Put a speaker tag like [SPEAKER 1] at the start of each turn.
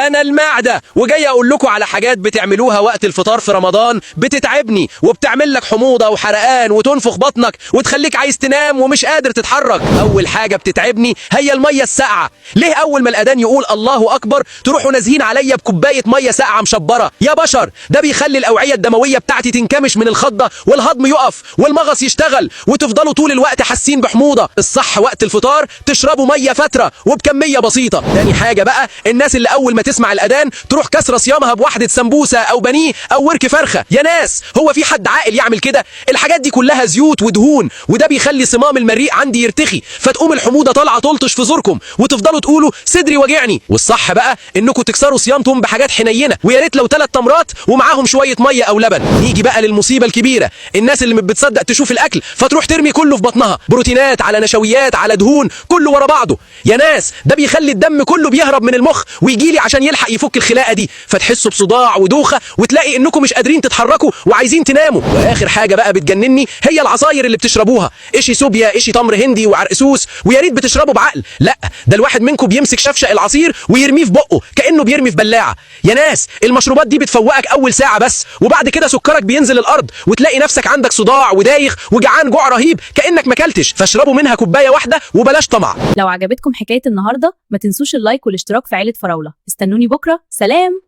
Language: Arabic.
[SPEAKER 1] انا المعده، وجاي اقول لكم على حاجات بتعملوها وقت الفطار في رمضان بتتعبني وبتعمل لك حموضه وحرقان وتنفخ بطنك وتخليك عايز تنام ومش قادر تتحرك. اول حاجه بتتعبني هي الميه الساقعه. ليه اول ما الاذان يقول الله اكبر تروحوا نازهين عليا بكوبايه ميه ساقعه مشبره؟ يا بشر، ده بيخلي الاوعيه الدمويه بتاعتي تنكمش من الخضه والهضم يقف والمغص يشتغل وتفضلوا طول الوقت حاسين بحموضه. الصح وقت الفطار تشربوا ميه فتره وبكميه بسيطه. تاني حاجه بقى الناس اللي اول ما تسمع الاذان تروح كسره صيامها بواحده سمبوسه او بانيه او ورك فرخه. يا ناس، هو في حد عاقل يعمل كده؟ الحاجات دي كلها زيوت ودهون، وده بيخلي صمام المريء عندي يرتخي، فتقوم الحموضه طالعه تلطش في زوركم وتفضلوا تقولوا صدري وجعني. والصح بقى انكم تكسروا صيامكم بحاجات حنينه، ويا ريت لو 3 تمرات ومعاهم شويه ميه او لبن. نيجي بقى للمصيبه الكبيره، الناس اللي مش بتصدق تشوف الاكل فتروح ترمي كله في بطنها، بروتينات على نشويات على دهون، كله ورا بعضه. يا ناس، ده بيخلي الدم كله بيهرب من المخ ويجي لي عشان يلحق يفك الخلاقه دي، فتحسوا بصداع ودوخه وتلاقي انكم مش قادرين تتحركوا وعايزين تناموا. واخر حاجه بقى بتجنني هي العصاير اللي بتشربوها، اشي سوبيا اشي تمر هندي وعرقسوس، ويا ريت بتشربوا بعقل. لا، ده الواحد منكم بيمسك شفشق العصير ويرميه في بقه كانه بيرمي في بلاعه. يا ناس، المشروبات دي بتفوقك اول ساعه بس، وبعد كده سكرك بينزل الارض وتلاقي نفسك عندك صداع ودايخ وجعان جوع رهيب كانك ما اكلتش. فاشربوا منها كوبايه واحده وبلاش طمع.
[SPEAKER 2] لو عجبتكم حكاية النهاردة ما تنسوش اللايك والاشتراك في عيلة فراولة. استنوني بكرة، سلام.